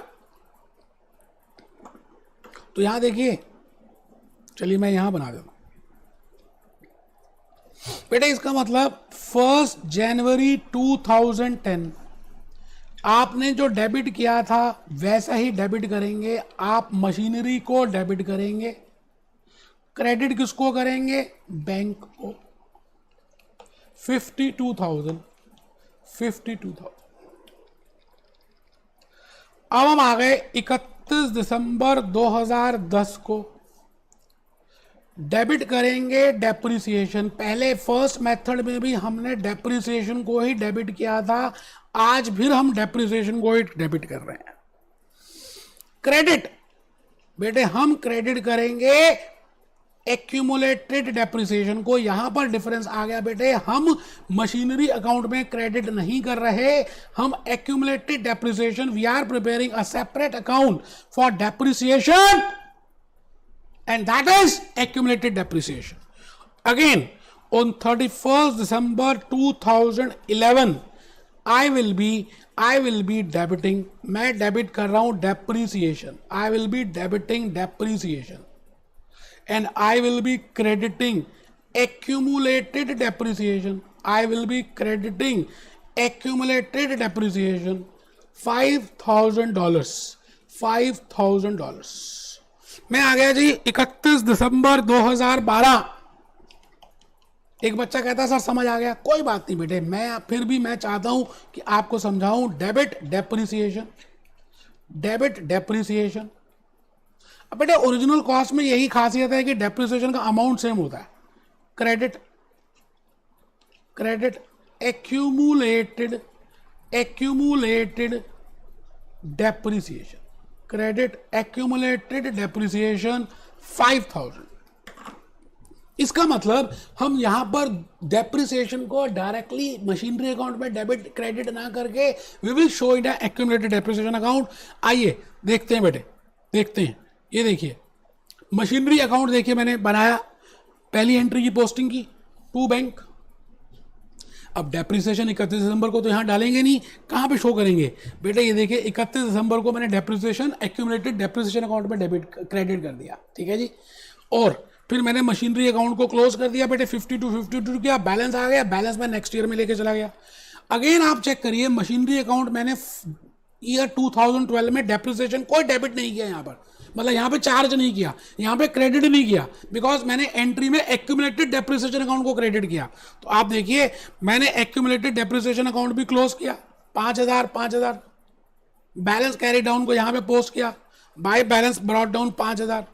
[SPEAKER 1] तो यहां देखिए, चलिए मैं यहां बना देता हूं बेटा। इसका मतलब 1 जनवरी 2010 आपने जो डेबिट किया था वैसा ही डेबिट करेंगे। आप मशीनरी को डेबिट करेंगे, क्रेडिट किसको करेंगे, बैंक को। 52,000। अब हम आ गए 31 दिसंबर 2010 को, डेबिट करेंगे डेप्रिसिएशन। पहले फर्स्ट मेथड में भी हमने डेप्रिसिएशन को ही डेबिट किया था, आज फिर हम डेप्रिसिएशन को ही डेबिट कर रहे हैं। क्रेडिट बेटे हम क्रेडिट करेंगे एक्यूमुलेटेड डेप्रिसिएशन को। यहां पर डिफरेंस आ गया बेटे, हम मशीनरी अकाउंट में क्रेडिट नहीं कर रहे, हम accumulated depreciation, we are preparing a separate account for depreciation and that is accumulated depreciation. Again on 31st December 2011 I will be debiting, मैं डेबिट कर रहा हूं depreciation, I will be debiting depreciation and I will be crediting accumulated depreciation, I will be crediting accumulated depreciation $5,000, $5,000। मैं आ गया जी 31 दिसंबर 2012। एक बच्चा कहता sir समझ आ गया, कोई बात नहीं बेटे, मैं फिर भी मैं चाहता हूं कि आपको समझाऊं। Debit depreciation, debit depreciation. अब बेटे ओरिजिनल कॉस्ट में यही खासियत है कि डेप्रिसिएशन का अमाउंट सेम होता है। Credit accumulated depreciation, credit accumulated depreciation 5000। इसका मतलब हम यहां पर डेप्रिसिएशन को डायरेक्टली मशीनरी अकाउंट में डेबिट क्रेडिट ना करके we will show it accumulated depreciation account. आइए देखते हैं बेटे, देखते हैं। ये देखिए मशीनरी अकाउंट देखिए मैंने बनाया, पहली एंट्री की पोस्टिंग की टू बैंक। अब डेप्रिसिएशन 31 दिसंबर को तो यहाँ डालेंगे नहीं, कहाँ पे शो करेंगे बेटे? ये देखिए 31 दिसंबर को मैंने डेप्रिसिएशन एक्यूमुलेटेड डेप्रिसिएशन अकाउंट में डेबिट क्रेडिट कर दिया, ठीक है जी। और फिर मैंने मशीनरी अकाउंट को क्लोज कर दिया बेटे, 52 किया, बैलेंस आ गया, बैलेंस मैं नेक्स्ट ईयर में लेके चला गया। अगेन आप चेक करिए मशीनरी अकाउंट मैंने ईयर 2012 में डेप्रिसिएशन कोई डेबिट नहीं किया यहाँ पर, मतलब यहाँ पे चार्ज नहीं किया, यहाँ पे क्रेडिट नहीं किया, बिकॉज मैंने एंट्री में एक्यूमुलेटेड डेप्रिसिएशन अकाउंट को क्रेडिट किया। तो आप देखिए मैंने एक्यूमुलेटेड डेप्रिसिएशन अकाउंट भी क्लोज किया, 5000 बैलेंस कैरी डाउन को यहाँ पे पोस्ट किया, बाय बैलेंस ब्रॉट डाउन $5,000।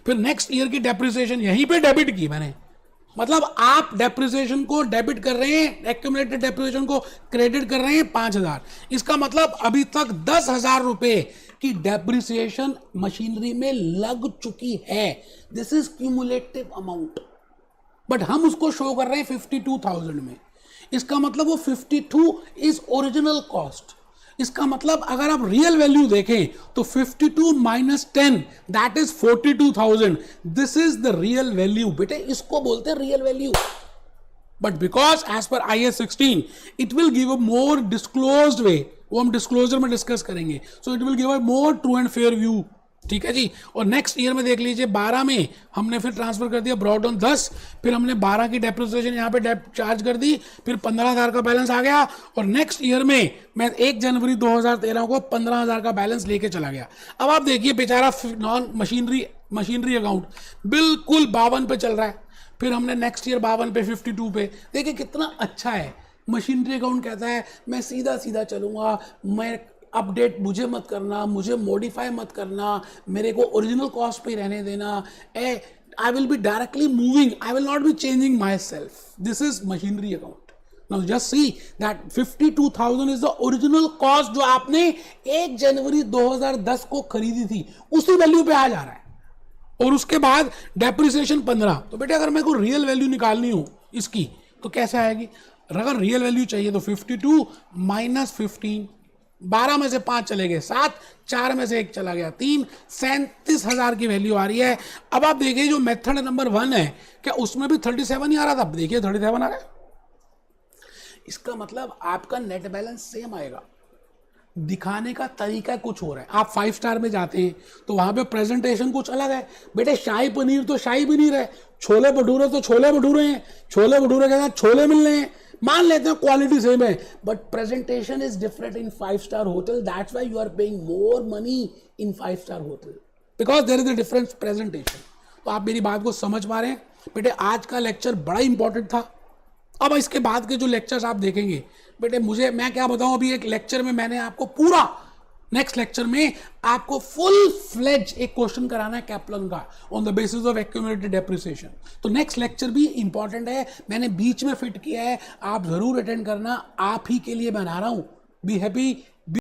[SPEAKER 1] फिर नेक्स्ट ईयर की डेप्रिसिएशन यहीं पे डेबिट की मैंने, मतलब आप डेप्रिसिएशन को डेबिट कर रहे हैं, एक्यूमुलेटेड डेप्रिसिएशन को क्रेडिट कर रहे हैं 5000। इसका मतलब अभी तक 10,000 रुपए की डेप्रिसिएशन मशीनरी में लग चुकी है। This is cumulative amount, but हम उसको शो कर रहे हैं 52,000 में। इसका मतलब वो 52 इज ओरिजिनल कॉस्ट। इसका मतलब अगर आप रियल वैल्यू देखें तो 52 minus 10 that is 42,000। This is the real value बेटे, इसको बोलते हैं real value. But because as per IAS 16 it will give a more disclosed way, वो हम डिस्क्लोजर में डिस्कस करेंगे, so it will give a more true and fair view, ठीक है जी। और नेक्स्ट ईयर में देख लीजिए 12 में हमने फिर ट्रांसफर कर दिया ब्रॉट डाउन 10, फिर हमने 12 की डेप्रिसिएशन यहाँ पे चार्ज कर दी, फिर 15,000 का बैलेंस आ गया। और नेक्स्ट ईयर में मैं 1 जनवरी 2013 को 15,000 का बैलेंस लेके चला गया। अब आप देखिए बेचारा नॉन मशीनरी अकाउंट बिल्कुल 52 पे चल रहा है, फिर हमने नेक्स्ट ईयर 52 पे 52 पे, देखिए कितना अच्छा है। मशीनरी अकाउंट कहता है मैं सीधा सीधा चलूंगा, मैं अपडेट मुझे मत करना, मुझे मॉडिफाई मत करना, मेरे को ओरिजिनल कॉस्ट पे रहने देना, आई will be directly moving, I will not be changing my self. This is machinery account. Now just see that 52,000 is the original cost जो आपने 1 जनवरी 2010 को खरीदी थी, उसी वैल्यू पे आ जा रहा है। और उसके बाद डेप्रिसिएशन 15। तो बेटे अगर मेरे को रियल वैल्यू निकालनी हो इसकी तो कैसे आएगी? अगर रियल वैल्यू चाहिए तो 52 माइनस 15, 12 में से 5 चले गए 7, 4 में से 1 चला गया 3, 37,000 की वैल्यू आ रही है। अब आप देखिए जो मेथड नंबर 1 है, क्या उसमें भी 37 ही आ रहा था? देखिए 37 आ रहा है। इसका मतलब आपका नेट बैलेंस सेम आएगा, दिखाने का तरीका कुछ हो रहा है। आप 5 स्टार में जाते हैं तो वहां पे प्रेजेंटेशन कुछ अलग है बेटे, शाही पनीर तो शाही पनीर है, छोले भटूरे तो छोले भटूरे हैं, छोले भटूरे के साथ छोले मिल रहे हैं, मान लेते हैं क्वालिटी सेम है, but presentation is different in 5 star hotel. That's why you are paying more money in 5 star hotel, because there is a difference presentation. तो आप मेरी बात को समझ पा रहे हैं बेटे? आज का लेक्चर बड़ा इंपॉर्टेंट था। अब इसके बाद के जो लेक्चर्स आप देखेंगे बेटे, मैं क्या बताऊं, अभी एक लेक्चर में मैंने आपको पूरा, नेक्स्ट लेक्चर में आपको फुल फ्लेज एक क्वेश्चन कराना है कैप्लन का on the basis of accumulated depreciation. तो नेक्स्ट लेक्चर भी इंपॉर्टेंट है, मैंने बीच में फिट किया है, आप जरूर अटेंड करना, आप ही के लिए बना रहा हूं। Be happy,